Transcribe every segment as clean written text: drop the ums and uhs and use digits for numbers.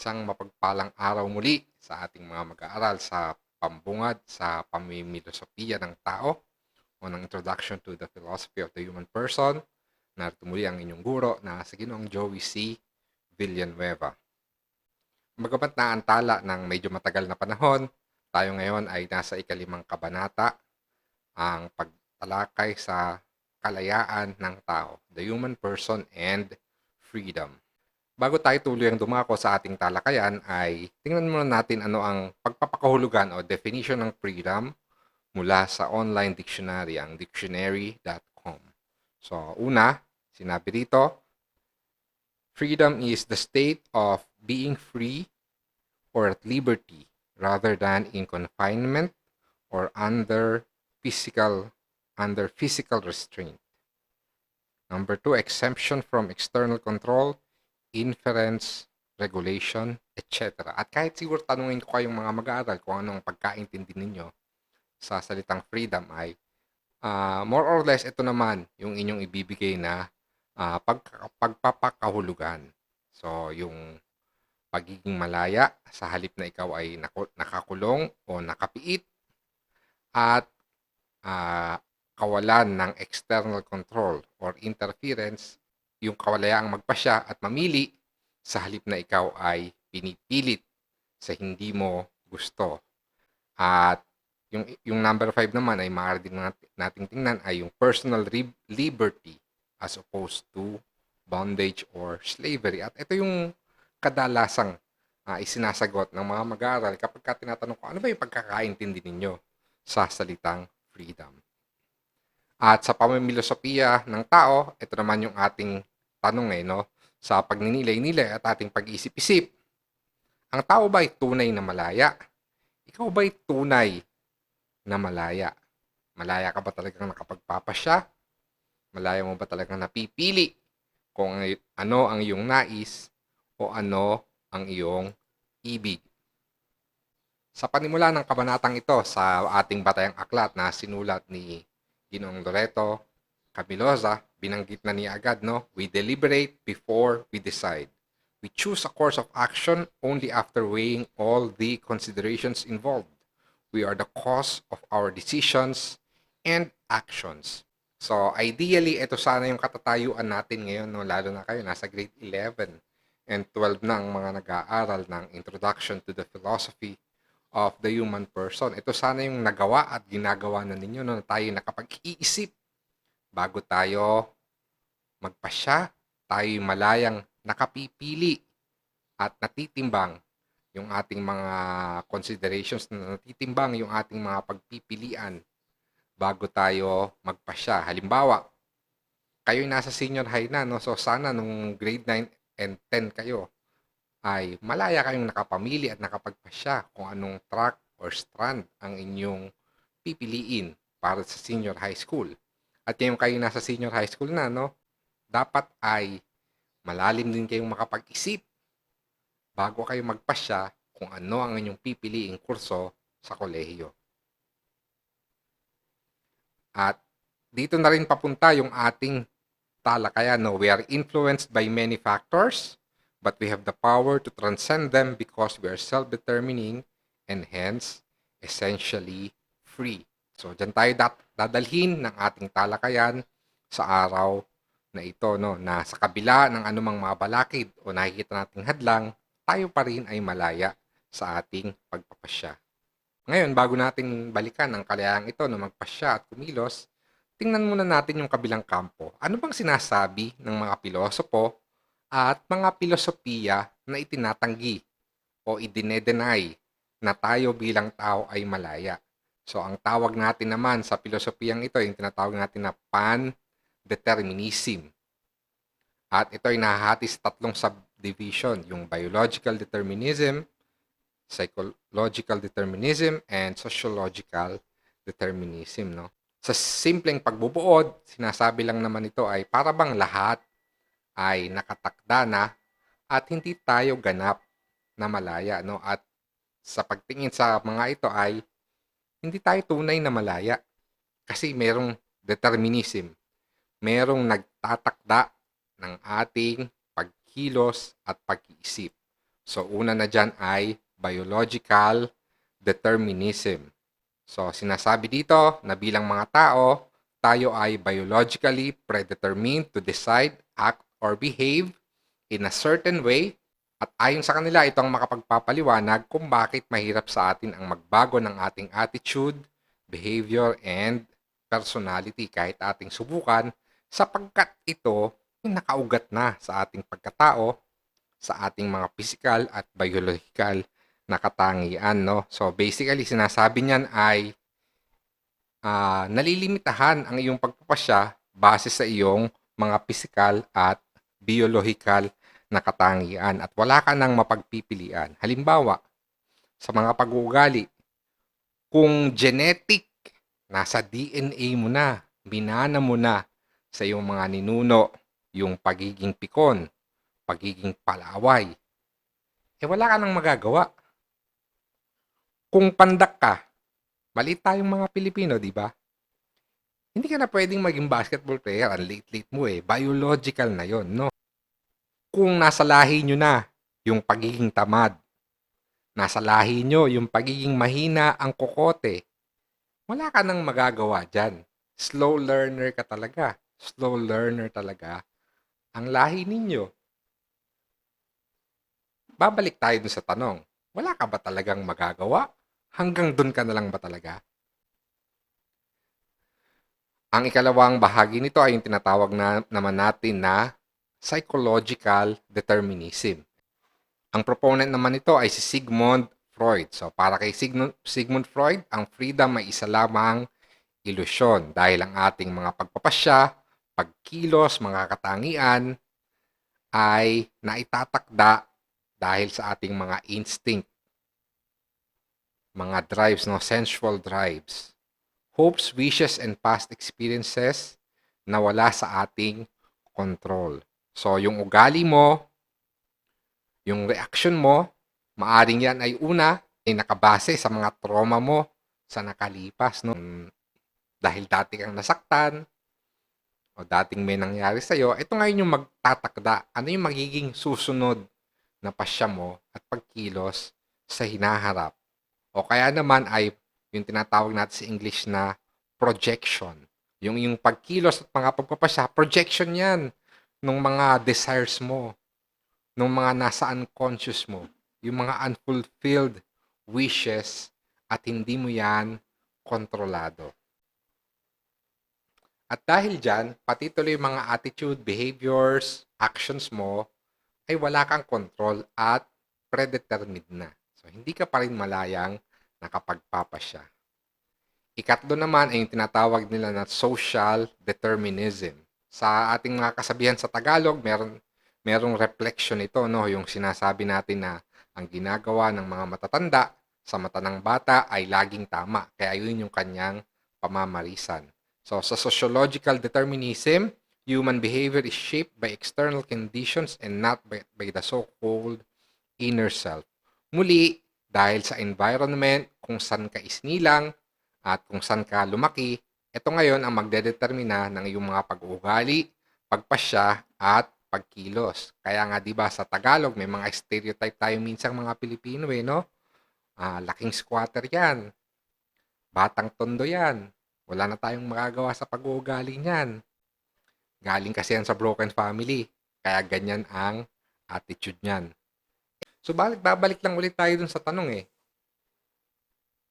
Isang mapagpalang araw muli sa ating mga mag-aaral sa pambungad sa pamimilosopiya ng tao o ng Introduction to the Philosophy of the Human Person. Narito muli ang inyong guro na si Ginoong Joey C. Villanueva. Bagamat naantala ng medyo matagal na panahon, tayo ngayon ay nasa ikalimang kabanata, ang pagtalakay sa kalayaan ng tao, the human person and freedom. Bago tayo tuluyang dumako sa ating talakayan ay tingnan muna natin ano ang pagpapakahulugan o definition ng freedom mula sa online dictionary, ang dictionary.com. So, una, sinabi dito, freedom is the state of being free or at liberty rather than in confinement or under physical restraint. Number 2, exemption from external control, inference, regulation, etc. At kahit siguro tanungin ko kayong mga mag-aaral kung anong pagkaintindi ninyo sa salitang freedom ay more or less ito naman yung inyong ibibigay na pagpapakahulugan. So, yung pagiging malaya sa halip na ikaw ay nakakulong o nakapiit at kawalan ng external control or interference, yung kawalayaang magpasya at mamili sa halip na ikaw ay pinipilit sa hindi mo gusto. At yung number 5 naman ay maaari din nating tingnan ay yung personal liberty as opposed to bondage or slavery. At ito yung kadalasang isinasagot ng mga mag-aaral kapag tinatanong ko, ano ba yung pagkakaintindi ninyo sa salitang freedom? At sa pamimilosopiya ng tao, ito naman yung ating tanong no? Sa pagninilay-nilay at ating pag-isip-isip, ang tao ba ay tunay na malaya? Ikaw ba ay tunay na malaya? Malaya ka ba talagang nakapagpapasya? Malaya mo ba talagang napipili kung ano ang iyong nais o ano ang iyong ibig? Sa panimula ng kabanatang ito sa ating batayang aklat na sinulat ni Ginoong Loreto Camiloza, binanggit na niya agad, no? We deliberate before we decide. We choose a course of action only after weighing all the considerations involved. We are the cause of our decisions and actions. So, ideally, ito sana yung katatayuan natin ngayon, no? Lalo na kayo, nasa grade 11 and 12 na ang mga nag-aaral ng Introduction to the Philosophy of the Human Person. Ito sana yung nagawa at ginagawa na ninyo, no? Na tayo nakapag-iisip bago tayo magpasya, tayo malayang nakapipili at natitimbang yung ating mga considerations, na natitimbang yung ating mga pagpipilian bago tayo magpasya. Halimbawa, kayo'y nasa senior high na, no? So sana nung grade 9 and 10 kayo ay malaya kayong nakapamili at nakapagpasya kung anong track or strand ang inyong pipiliin para sa senior high school. At yung kayo nasa senior high school na, no? Dapat ay malalim din kayong makapag-isip bago kayo magpasya kung ano ang inyong pipiliing kurso sa kolehiyo. At dito na rin papunta yung ating talakayan, no? We are influenced by many factors, but we have the power to transcend them because we are self-determining and hence essentially free. So, dyan tayo dadalhin ng ating talakayan sa araw na ito, no? Na sa kabila ng anumang mga balakid o nakikita nating hadlang, tayo pa rin ay malaya sa ating pagpapasya. Ngayon, bago natin balikan ang kalayaang ito na magpasya at kumilos, tingnan muna natin yung kabilang kampo. Ano bang sinasabi ng mga pilosopo at mga pilosopiya na itinatanggi o idinedenay na tayo bilang tao ay malaya? So, ang tawag natin naman sa pilosopiyang ito, yung tinatawag natin na pan-determinism. At ito ay nahahati sa tatlong subdivision, yung biological determinism, psychological determinism, and sociological determinism, no? Sa simpleng pagbubuod, sinasabi lang naman ito ay para bang lahat ay nakatakda na at hindi tayo ganap na malaya, no? At sa pagtingin sa mga ito ay hindi tayo tunay na malaya kasi merong determinism. Merong nagtatakda ng ating pagkilos at pag-iisip. So, una na dyan ay biological determinism. So, sinasabi dito na bilang mga tao, tayo ay biologically predetermined to decide, act, or behave in a certain way. At ayon sa kanila, ito ang makapagpapaliwanag kung bakit mahirap sa atin ang magbago ng ating attitude, behavior, and personality kahit ating subukan sapagkat ito ay nakaugat na sa ating pagkatao, sa ating mga physical at biological na katangian, no? So, basically, sinasabi niyan ay nalilimitahan ang iyong pagpapasya base sa iyong mga physical at biological na katangian at wala ka nang mapagpipilian. Halimbawa, sa mga pag-uugali, kung genetic, nasa DNA mo na, binana mo na sa iyong mga ninuno, yung pagiging pikon, pagiging palaway, wala ka nang magagawa. Kung pandak ka, maliit tayong mga Pilipino, di ba? Hindi ka na pwedeng maging basketball player. Ang late-late mo eh. Biological na yon, no? Kung nasa lahi nyo na yung pagiging tamad, nasa lahi nyo yung pagiging mahina ang kokote, wala ka nang magagawa dyan. Slow learner ka talaga. Slow learner talaga ang lahi ninyo. Babalik tayo dun sa tanong. Wala ka ba talagang magagawa? Hanggang dun ka na lang ba talaga? Ang ikalawang bahagi nito ay yung tinatawag naman natin na psychological determinism. Ang proponent naman nito ay si Sigmund Freud. So para kay Sigmund Freud, ang freedom ay isa lamang ilusyon dahil ang ating mga pagpapasya, pagkilos, mga katangian ay naitatakda dahil sa ating mga instinct, mga drives, no, sensual drives, hopes, wishes, and past experiences na wala sa ating control. So, yung ugali mo, yung reaction mo, maaring yan ay una, ay nakabase sa mga trauma mo sa nakalipas. No? Dahil dati kang nasaktan, o dating may nangyari sa'yo, ito ngayon yung magtatakda. Ano yung magiging susunod na pasya mo at pagkilos sa hinaharap. O kaya naman ay yung tinatawag natin sa English na projection. Yung pagkilos at mga pagpapasya, projection yan ng mga desires mo, ng mga nasa unconscious mo, yung mga unfulfilled wishes at hindi mo yan kontrolado. At dahil dyan, pati tuloy yung mga attitude, behaviors, actions mo, ay wala kang control at predetermined na. So, hindi ka pa rin malayang nakapagpapasya. Ikatlo naman ay yung tinatawag nila na social determinism. Sa ating mga kasabihan sa Tagalog, merong reflection ito, no? Yung sinasabi natin na ang ginagawa ng mga matatanda sa mata ng bata ay laging tama. Kaya yun yung kanyang pamamarisan. So, sa sociological determinism, human behavior is shaped by external conditions and not by the so-called inner self. Muli, dahil sa environment, kung saan ka isnilang, at kung saan ka lumaki, ito ngayon ang magdedetermina ng iyong mga pag-uugali, pagpasya, at pagkilos. Kaya nga 'di ba sa Tagalog may mga stereotype tayo minsan mga Pilipino no? Laking squatter 'yan. Batang tondo 'yan. Wala na tayong magagawa sa pag-uugali niyan. Galing kasi yan sa broken family. Kaya ganyan ang attitude niyan. So babalik lang ulit tayo dun sa tanong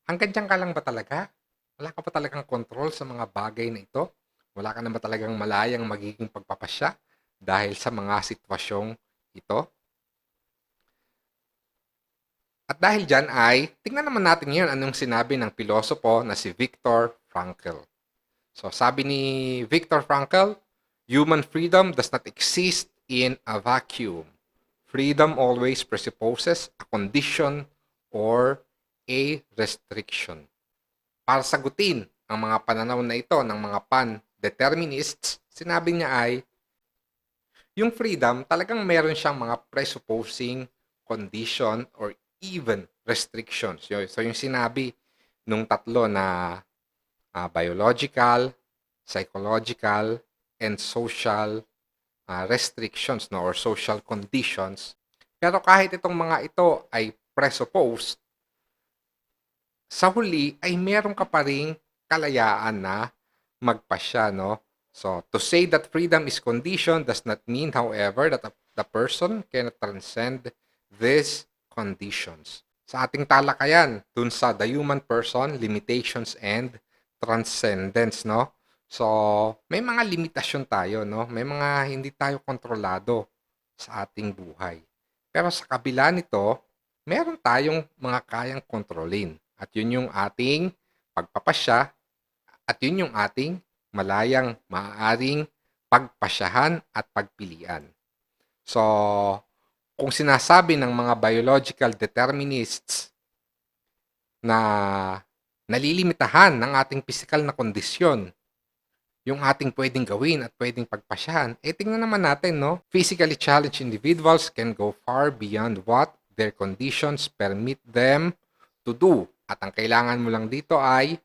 hanggang dyan ka lang ba talaga? Wala ka pa talagang control sa mga bagay na ito? Wala ka na ba talagang malayang magiging pagpapasya dahil sa mga sitwasyong ito? At dahil dyan ay, tingnan naman natin ngayon anong sinabi ng pilosopo na si Viktor Frankl. So sabi ni Viktor Frankl, human freedom does not exist in a vacuum. Freedom always presupposes a condition or a restriction. Para sagutin ang mga pananaw na ito ng mga pan-determinists, sinabi niya ay, yung freedom talagang meron siyang mga presupposing condition or even restrictions. So yung sinabi nung tatlo na biological, psychological, and social restrictions or social conditions, Pero kahit itong mga ito ay presupposed, sa huli ay meron ka pa ring kalayaan na magpasya, no? So, to say that freedom is conditioned does not mean, however, that the person cannot transcend these conditions. Sa ating talakayan, dun sa the human person, limitations and transcendence, no? So, may mga limitasyon tayo, no? May mga hindi tayo kontrolado sa ating buhay. Pero sa kabila nito, meron tayong mga kayang kontrolin. At yun yung ating pagpapasya at yun yung ating malayang maaaring pagpasyahan at pagpilian. So, kung sinasabi ng mga biological determinists na nalilimitahan ng ating physical na kondisyon yung ating pwedeng gawin at pwedeng pagpasyahan, tingnan naman natin, no? Physically challenged individuals can go far beyond what their conditions permit them to do. At ang kailangan mo lang dito ay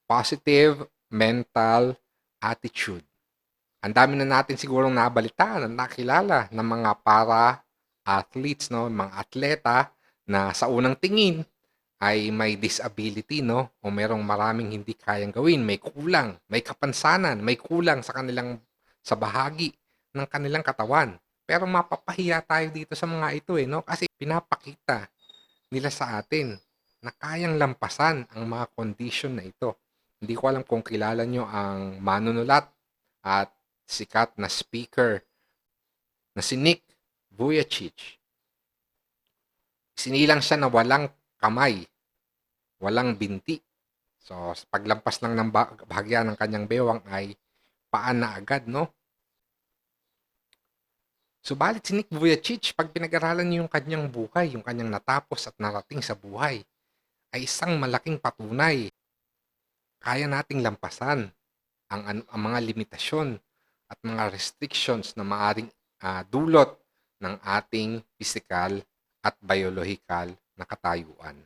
positive mental attitude. Ang dami na natin sigurong nabalitaan at nakilala ng mga para-athletes, no? Mga atleta na sa unang tingin ay may disability, no? O merong maraming hindi kayang gawin, may kulang, may kapansanan, may kulang sa bahagi ng kanilang katawan. Pero mapapahiya tayo dito sa mga ito, no? Kasi pinapakita nila sa atin na kayang lampasan ang mga condition na ito. Hindi ko alam kung kilala nyo ang manunulat at sikat na speaker na si Nick Vujicic. Sinilang siya na walang kamay, walang binti. So, sa paglampas lang ng bahagya ng kanyang bewang ay paan na agad, no? Subalit si Nick Vujicic, pag pinag-aralan niyo yung kanyang buhay, yung kanyang natapos at narating sa buhay, ay isang malaking patunay. Kaya nating lampasan ang mga limitasyon at mga restrictions na maaring dulot ng ating physical at biological na katayuan.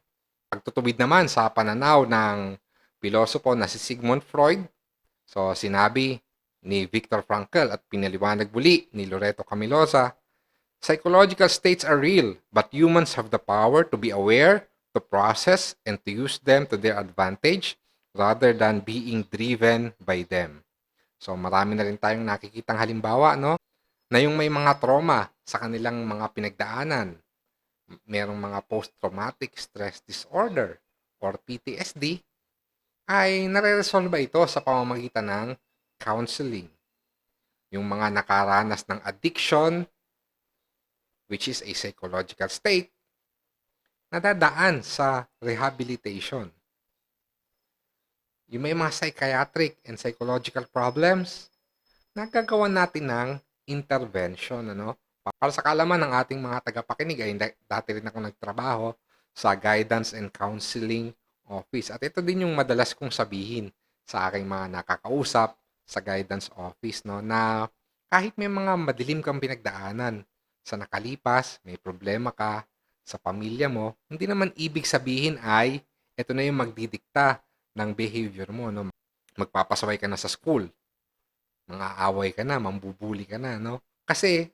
Pagtutuwid naman sa pananaw ng pilosopo na si Sigmund Freud, so sinabi ni Viktor Frankl at pinaliwanag muli ni Loreto Camilosa, psychological states are real, but humans have the power to be aware, to process, and to use them to their advantage rather than being driven by them. So marami na rin tayong nakikitang halimbawa, no? Na yung may mga trauma sa kanilang mga pinagdaanan, merong mga post-traumatic stress disorder or PTSD, ay nare-resolve ito sa pamamagitan ng counseling. Yung mga nakaranas ng addiction, which is a psychological state, nadadaan sa rehabilitation. Yung may mga psychiatric and psychological problems, nagagawa natin ng intervention, ano? Para sa kaalaman ng ating mga tagapakinig, ay dati rin ako nagtrabaho sa guidance and counseling office. At ito din yung madalas kong sabihin sa aking mga nakakausap sa guidance office, no, na kahit may mga madilim kang pinagdaanan sa nakalipas, may problema ka sa pamilya mo, hindi naman ibig sabihin ay ito na yung magdidikta ng behavior mo, no? Magpapasaway ka na sa school, mga away ka na, mambubuli ka na, no? Kasi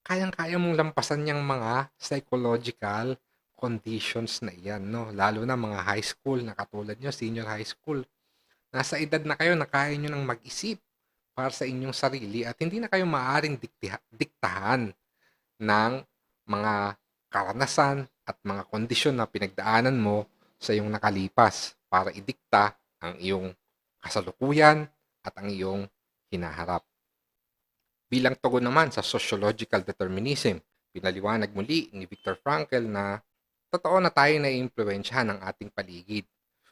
kayang-kaya mong lampasan yung mga psychological conditions na iyan, no? Lalo na mga high school na katulad nyo, senior high school. Nasa edad na kayo na kaya nyo nang mag-isip para sa inyong sarili at hindi na kayo maaaring diktahan ng mga karanasan at mga kondisyon na pinagdaanan mo sa iyong nakalipas para idikta ang iyong kasalukuyan at ang iyong hinaharap. Bilang tugon naman sa sociological determinism, pinaliwanag muli ni Viktor Frankl na totoo na tayo naiimpluwensyahan ng ating paligid.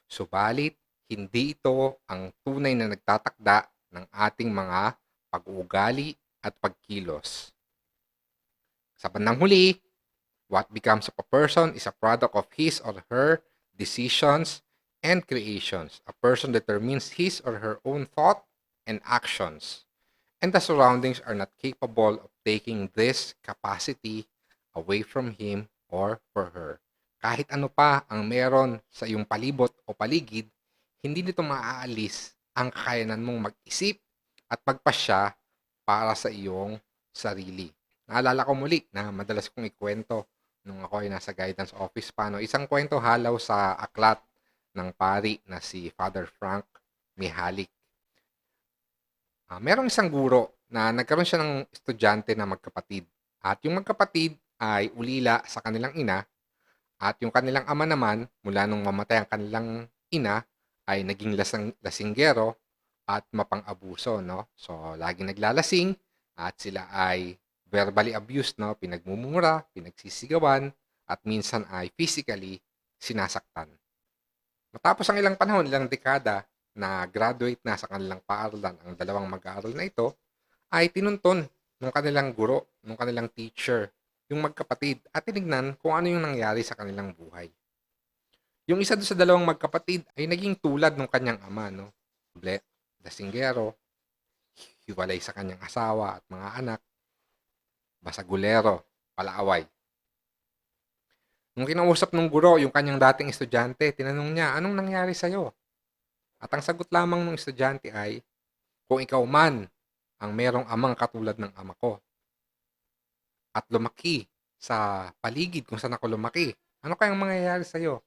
Subalit, hindi ito ang tunay na nagtatakda ng ating mga pag-uugali at pagkilos. Sa bandang huli, what becomes of a person is a product of his or her decisions and creations. A person determines his or her own thought and actions, and the surroundings are not capable of taking this capacity away from him or for her. Kahit ano pa ang meron sa iyong palibot o paligid, hindi nito maaalis ang kakayanan mong mag-isip at magpasya para sa iyong sarili. Naalala ko muli na madalas kong ikwento nung ako ay nasa guidance office pa, 'no. Isang kwento halaw sa aklat ng pari na si Father Frank Mihalik. Merong isang guro na nagkaroon siya ng estudyante na magkapatid. At yung magkapatid ay ulila sa kanilang ina at yung kanilang ama naman mula nung mamatay ang kanilang ina ay naging lasinggero at mapang-abuso, 'no. So, laging naglalasing at sila ay verbally abused, 'no, pinagmumura, pinagsisigawan at minsan ay physically sinasaktan. Matapos ang ilang panahon, ilang dekada na graduate na sa kanilang paaralan ang dalawang mag-aaral na ito, ay tinunton ng kanilang guro, ng kanilang teacher, yung magkapatid at tinignan kung ano yung nangyari sa kanilang buhay. Yung isa doon sa dalawang magkapatid ay naging tulad ng kanyang ama, no? Lasinggero, hiwalay sa kanyang asawa at mga anak, basagulero, palaaway. Nung kinausap ng guro yung kanyang dating estudyante, tinanong niya, anong nangyari sa'yo? At ang sagot lamang ng estudyante ay, kung ikaw man ang merong amang katulad ng ama ko at lumaki sa paligid kung saan ako lumaki, ano kayang mangyayari sa'yo?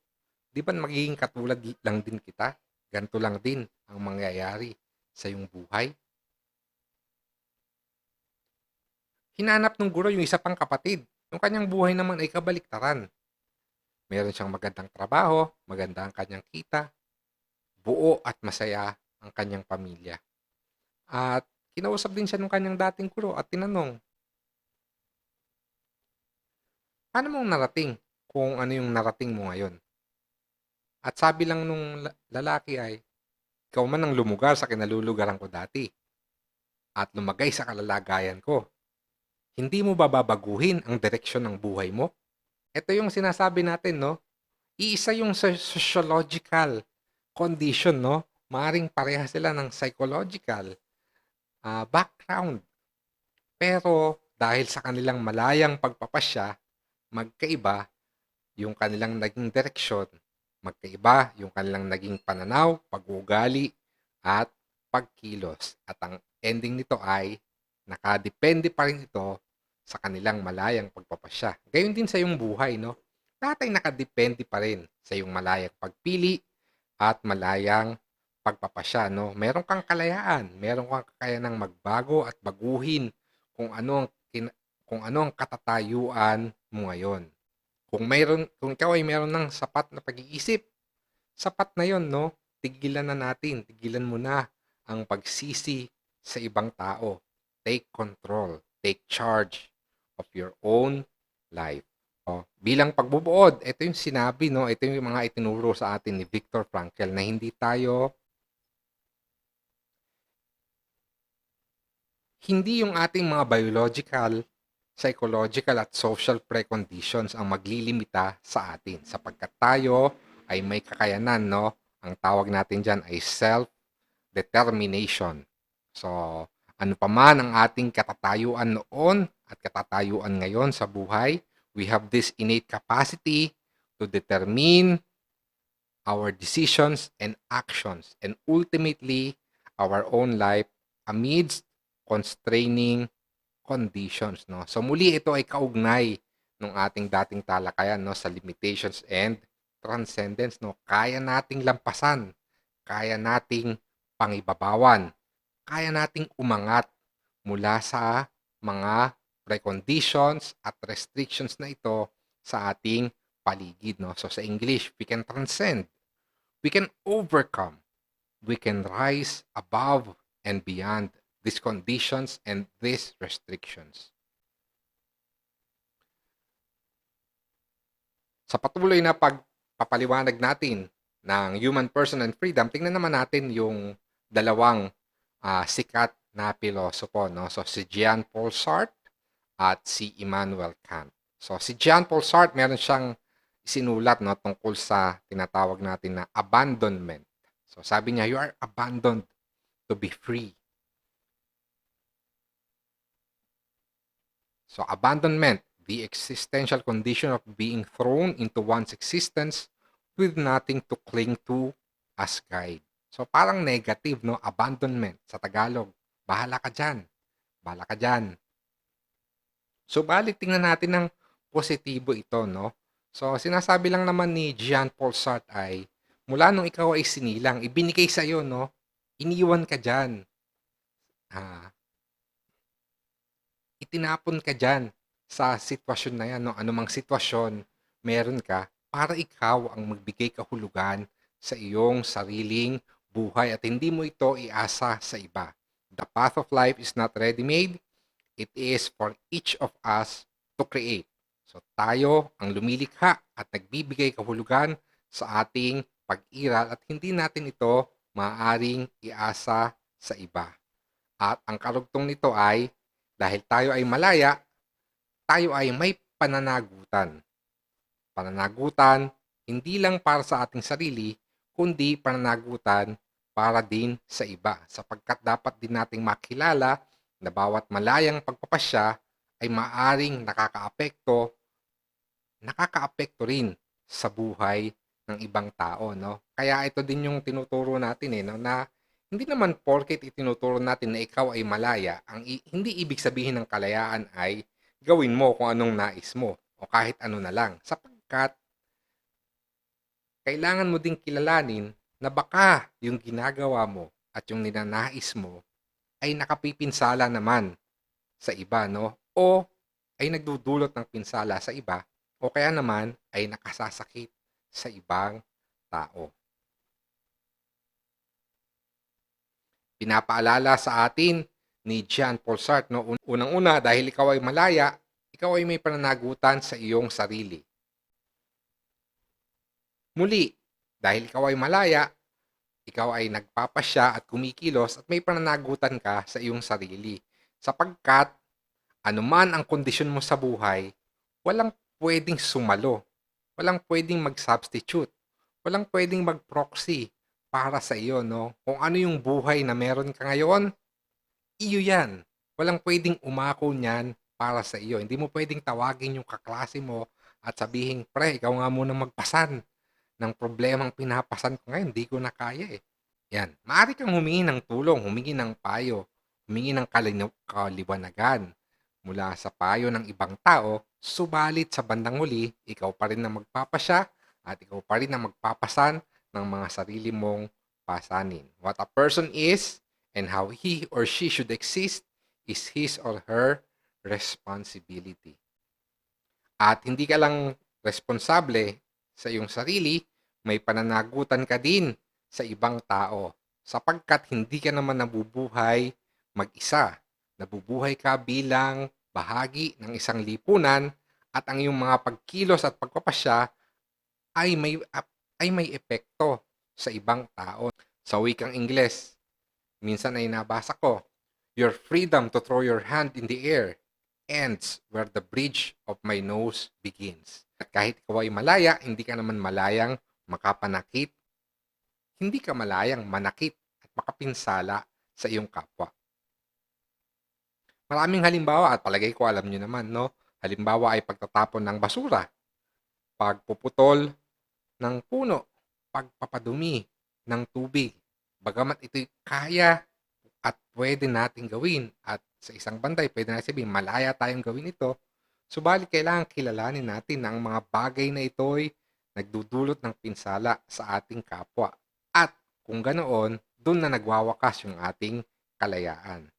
Di ba magiging katulad lang din kita? Ganito lang din ang mangyayari sa iyong buhay? Hinanap ng guro yung isa pang kapatid. Yung kanyang buhay naman ay kabaliktaran. Meron siyang magandang trabaho, maganda ang kanyang kita, buo at masaya ang kanyang pamilya. At kinausap din siya ng kanyang dating guro at tinanong, paano mong narating kung ano yung narating mo ngayon? At sabi lang nung lalaki ay, ikaw man ang lumugar sa kinalulugaran ko dati at lumagay sa kalalagayan ko. Hindi mo ba babaguhin ang direksyon ng buhay mo? Ito yung sinasabi natin, no? Iisa yung sociological condition, no? Maaring pareha sila ng psychological background. Pero dahil sa kanilang malayang pagpapasya, magkaiba yung kanilang naging direksyon, magkaiba yung kanilang naging pananaw, pag-uugali, at pagkilos. At ang ending nito ay nakadepende pa rin ito sa kanilang malayang pagpapasya. Gayon din sa iyong buhay, no? Lahat ay nakadepende pa rin sa iyong malayang pagpili at malayang pagpapasya, no? Meron kang kalayaan, meron kang kakayanang magbago at baguhin kung ano ang kung ano ang katatayuan mo ngayon. Kung ikaw ay meron ng sapat na pag-iisip, sapat na 'yon, no? Tigilan na natin, tigilan mo na ang pagsisi sa ibang tao. Take control, take charge of your own life. Bilang pagbubuod, ito yung sinabi, no? Ito yung mga itinuro sa atin ni Viktor Frankl na hindi yung ating mga biological, psychological at social preconditions ang maglilimita sa atin sapagkat tayo ay may kakayanan, no? Ang tawag natin diyan ay self-determination. So, ano pa man ang ating katatayuan noon at katatayuan ngayon sa buhay, we have this innate capacity to determine our decisions and actions and ultimately our own life amidst constraining conditions, no? So muli ito ay kaugnay ng ating dating talakayan, no, sa limitations and transcendence, no. Kaya nating lampasan, kaya nating pangibabawan, kaya nating umangat mula sa mga preconditions at restrictions na ito sa ating paligid, no. So sa English, we can transcend, we can overcome, we can rise above and beyond these conditions and these restrictions. Sa patuloy na pagpapaliwanag natin ng human person and freedom, tingnan naman natin yung dalawang sikat na pilosopo, no? So si Jean-Paul Sartre at si Immanuel Kant. So si Jean-Paul Sartre, meron siyang isinulat, no, tungkol sa tinatawag natin na abandonment. So sabi niya, you are abandoned to be free. So abandonment, the existential condition of being thrown into one's existence with nothing to cling to as guide. So parang negative, no? Abandonment sa Tagalog. Bahala ka dyan. Bahala ka dyan. Subalit tingnan natin ng positibo ito, no? So, sinasabi lang naman ni Jean-Paul Sartre ay, mula nung ikaw ay sinilang, ibinigay sa'yo, no? Iniwan ka dyan. Ah, Itinapon ka dyan sa sitwasyon na yan, no? Anumang sitwasyon meron ka para ikaw ang magbigay kahulugan sa iyong sariling buhay at hindi mo ito iasa sa iba. The path of life is not ready-made. It is for each of us to create. So tayo ang lumilikha at nagbibigay kahulugan sa ating pag-iral at hindi natin ito maaaring iasa sa iba. At ang karugtong nito ay, dahil tayo ay malaya, tayo ay may pananagutan. Pananagutan hindi lang para sa ating sarili, kundi pananagutan para din sa iba. Sapagkat dapat din nating makilala na bawat malayang pagpapasya ay maaring nakakaapekto rin sa buhay ng ibang tao, no? Kaya ito din yung tinuturo natin no, na hindi naman porket itinuturo natin na ikaw ay malaya, hindi ibig sabihin ng kalayaan ay gawin mo kung anong nais mo o kahit ano na lang. Sapagkat kailangan mo ding kilalanin na baka yung ginagawa mo at yung ninanais mo ay nakapipinsala naman sa iba, no? O ay nagdudulot ng pinsala sa iba o kaya naman ay nakasasakit sa ibang tao. Pinapaalala sa atin ni Jean-Paul Sartre, no? Unang-una, dahil ikaw ay malaya, ikaw ay may pananagutan sa iyong sarili. Muli, dahil ikaw ay malaya, ikaw ay nagpapasya at kumikilos at may pananagutan ka sa iyong sarili. Sapagkat, anuman ang kondisyon mo sa buhay, walang pwedeng sumalo. Walang pwedeng mag-substitute. Walang pwedeng mag-proxy para sa iyo, no? Kung ano yung buhay na meron ka ngayon, iyo yan. Walang pwedeng umako niyan para sa iyo. Hindi mo pwedeng tawagin yung kaklase mo at sabihin, pre, ikaw nga muna magpasan ng problemang pinapasan ko ngayon. Hindi ko na kaya eh. Yan. Maaari kang humingi ng tulong, humingi ng payo, humingi ng kaliwanagan mula sa payo ng ibang tao, subalit sa bandang huli, ikaw pa rin ang magpapasya at ikaw pa rin ang magpapasan ng mga sarili mong pasanin. What a person is and how he or she should exist is his or her responsibility. At hindi ka lang responsable sa iyong sarili, may pananagutan ka din sa ibang tao. Sapagkat hindi ka naman nabubuhay mag-isa. Nabubuhay ka bilang bahagi ng isang lipunan at ang iyong mga pagkilos at pagpapasya ay may epekto sa ibang tao. Sa wikang Ingles, minsan ay nabasa ko, your freedom to throw your hand in the air ends where the bridge of my nose begins. At kahit ikaw ay malaya, hindi ka naman malayang makapanakit, hindi ka malayang manakit at makapinsala sa iyong kapwa. Maraming halimbawa at palagay ko alam nyo naman, no? Halimbawa ay pagtatapon ng basura, pagpuputol ng puno, pagpapadumi ng tubig. Bagamat ito'y kaya at pwede nating gawin at sa isang bantay pwede natin sabihin malaya tayong gawin ito, subalit kailangan kilalanin natin na ang mga bagay na ito'y nagdudulot ng pinsala sa ating kapwa. At kung ganoon, doon na nagwawakas yung ating kalayaan.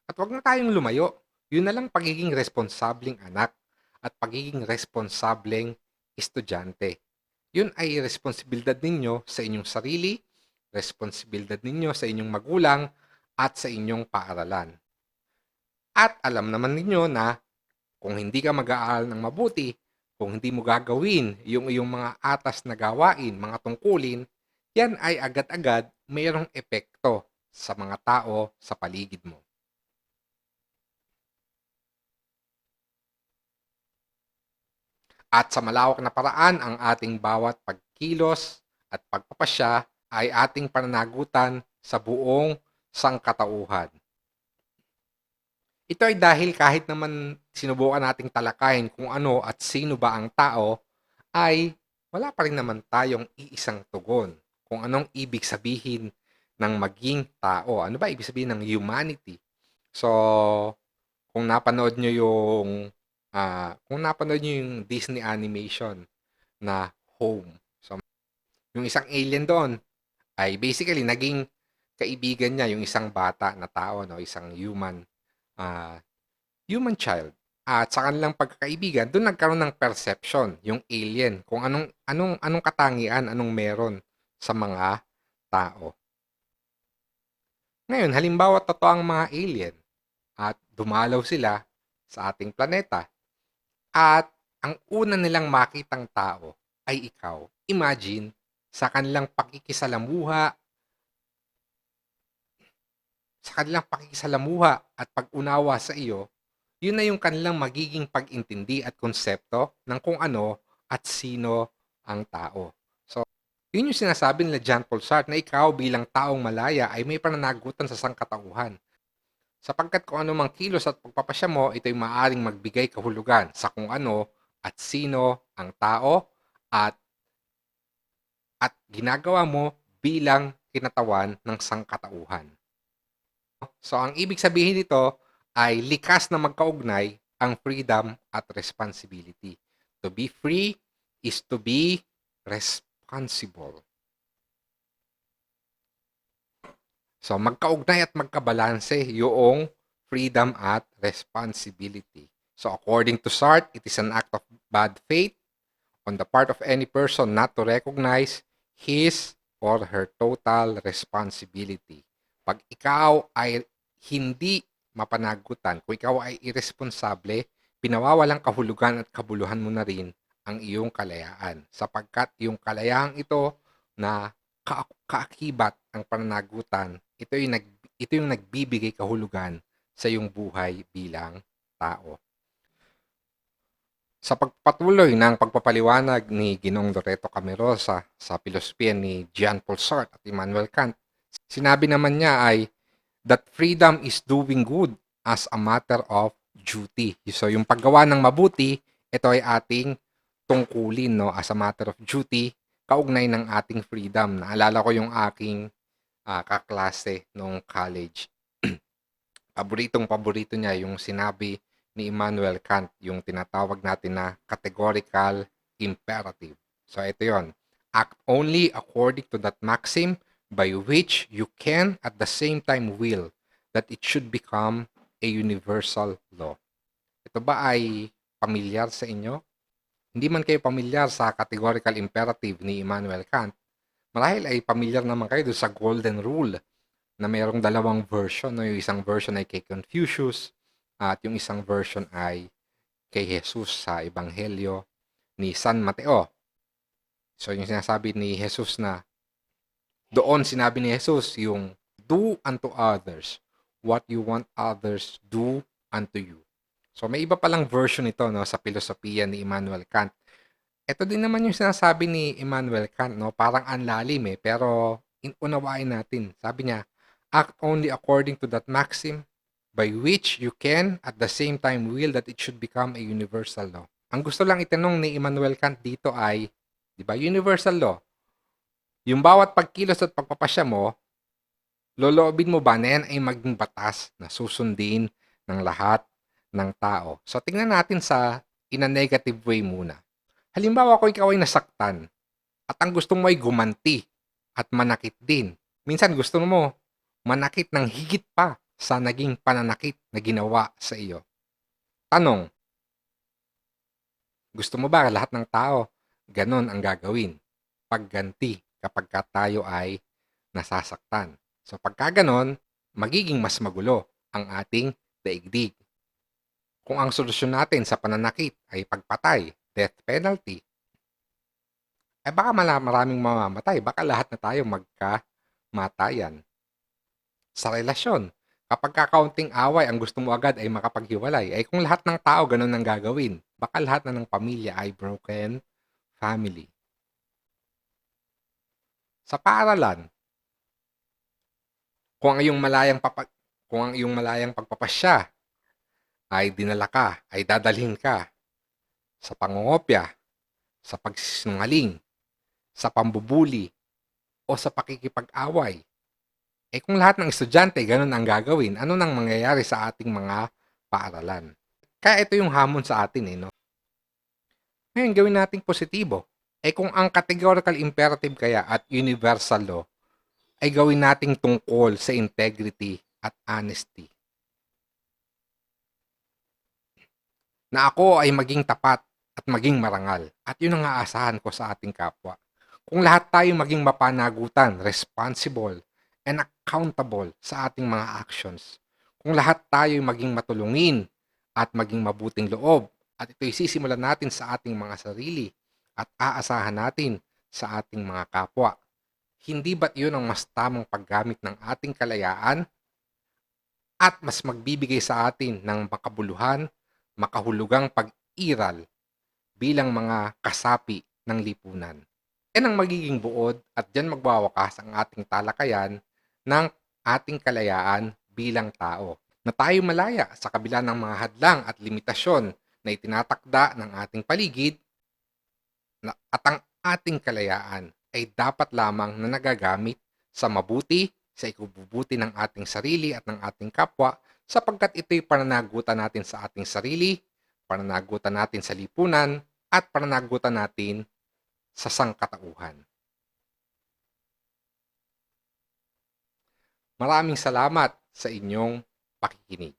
At wag na tayong lumayo. Yun na lang pagiging responsableng anak at pagiging responsableng estudyante. Yun ay responsibilidad ninyo sa inyong sarili, responsibilidad ninyo sa inyong magulang at sa inyong paaralan. At alam naman ninyo na kung hindi ka mag-aaral ng mabuti, kung hindi mo gagawin yung iyong mga atas na gawain, mga tungkulin, yan ay agad-agad mayroong epekto sa mga tao sa paligid mo. At sa malawak na paraan, ang ating bawat pagkilos at pagpapasya ay ating pananagutan sa buong sangkatauhan. Ito ay dahil kahit naman sinubukan nating talakayin kung ano at sino ba ang tao, ay wala pa rin naman tayong iisang tugon kung anong ibig sabihin ng maging tao. Ano ba ibig sabihin ng humanity? So, kung napanood nyo yung Disney animation na Home. So, yung isang alien doon ay basically naging kaibigan niya yung isang bata na tao, no, isang ah, human child. At sa kanilang pagkakaibigan, doon nagkaroon ng perception yung alien kung anong katangian, anong meron sa mga tao. Ngayon, halimbawa totoo ang mga alien at dumalaw sila sa ating planeta at ang una nilang makitang tao ay ikaw. Imagine, sa kanilang pakikisalamuha at pag-unawa sa iyo, yun na yung kanilang magiging pag-intindi at konsepto ng kung ano at sino ang tao. So, yun yung sinasabi nila Jean Paul Sartre na ikaw bilang taong malaya ay may pananagutan sa sangkatauhan. Sapagkat kung ano mang kilos at pagpapasya mo, ito'y maaaring magbigay kahulugan sa kung ano at sino ang tao at ginagawa mo bilang kinatawan ng sangkatauhan. So, ang ibig sabihin nito ay likas na magkaugnay ang freedom at responsibility. To be free is to be responsible. So, magkaugnay at magkabalanse yung freedom at responsibility. So, according to Sartre, it is an act of bad faith on the part of any person not to recognize his or her total responsibility. Pag ikaw ay hindi mapanagutan, kung ikaw ay irresponsable, pinawawalang kahulugan at kabuluhan mo na rin ang iyong kalayaan. Sapagkat yung kalayaang ito na kaakibat ang pananagutan, ito yung nagbibigay kahulugan sa iyong buhay bilang tao. Sa pagpatuloy ng pagpapaliwanag ni Ginoong Loreto Camerosa sa pilosopiya ni Jean Paul Sartre at Immanuel Kant, sinabi naman niya ay that freedom is doing good as a matter of duty. So yung paggawa ng mabuti, ito ay ating tungkulin, no, as a matter of duty, kaugnay ng ating freedom. Naalala ko yung aking kaklase nung college. Paborito niya yung sinabi ni Immanuel Kant, yung tinatawag natin na categorical imperative. So ito yon. Act only according to that maxim by which you can at the same time will that it should become a universal law. Ito ba ay pamilyar sa inyo? Hindi man kayo pamilyar sa categorical imperative ni Immanuel Kant, marahil ay pamilyar naman kayo sa Golden Rule na mayroong dalawang version. No? Yung isang version ay kay Confucius at yung isang version ay kay Jesus sa Ebanghelyo ni San Mateo. So yung sinasabi ni Jesus na doon sinabi ni Jesus yung do unto others what you want others do unto you. So may iba palang version ito, no, sa filosofiya ni Immanuel Kant. Ito din naman yung sinasabi ni Immanuel Kant, no, parang anlalim pero unawain natin. Sabi niya, act only according to that maxim by which you can at the same time will that it should become a universal law. Ang gusto lang itanong ni Immanuel Kant dito ay, di ba, universal law. Yung bawat pagkilos at pagpapasya mo, loloobin mo ba na yan ay maging batas na susundin ng lahat ng tao? So, tingnan natin in a negative way muna. Halimbawa, kung ikaw ay nasaktan at ang gusto mo ay gumanti at manakit din. Minsan gusto mo manakit ng higit pa sa naging pananakit na ginawa sa iyo. Tanong, gusto mo ba lahat ng tao ganon ang gagawin? Pagganti kapag tayo ay nasasaktan. So pagka ganon, magiging mas magulo ang ating daigdig. Kung ang solusyon natin sa pananakit ay pagpatay, death penalty, baka maraming mamamatay. Baka lahat na tayo magkamatayan. Sa relasyon, kapag kakaunting away ang gusto mo agad ay makapaghiwalay, ay kung lahat ng tao ganun ang gagawin, baka lahat na ng pamilya ay broken family. Sa paaralan, kung ang iyong malayang pagpapasya ay dinala ka, ay dadalhin ka sa pangungopya, sa pagsisinungaling, sa pambubuli, o sa pakikipag-away. Kung lahat ng estudyante ganun ang gagawin, ano nang mangyayari sa ating mga paaralan. Kaya ito yung hamon sa atin no? Ngayon, gawin nating positibo. Kung ang categorical imperative kaya at universal law ay gawin nating tungkol sa integrity at honesty. Na ako ay maging tapat at maging marangal. At yun ang aasahan ko sa ating kapwa. Kung lahat tayo maging mapanagutan, responsible, and accountable sa ating mga actions. Kung lahat tayo maging matulungin at maging mabuting loob, at ito'y sisimulan natin sa ating mga sarili at aasahan natin sa ating mga kapwa. Hindi ba't yun ang mas tamang paggamit ng ating kalayaan at mas magbibigay sa atin ng makabuluhan, makahulugang pag-iral bilang mga kasapi ng lipunan? Yan ang magiging buod at dyan magwawakas ang ating talakayan ng ating kalayaan bilang tao. Na tayo malaya sa kabila ng mga hadlang at limitasyon na itinatakda ng ating paligid at ang ating kalayaan ay dapat lamang na nagagamit sa mabuti, sa ikububuti ng ating sarili at ng ating kapwa sapagkat ito'y pananagutan natin sa ating sarili, pananagutan natin sa lipunan, at pananagutan natin sa sangkatauhan. Maraming salamat sa inyong pakikinig.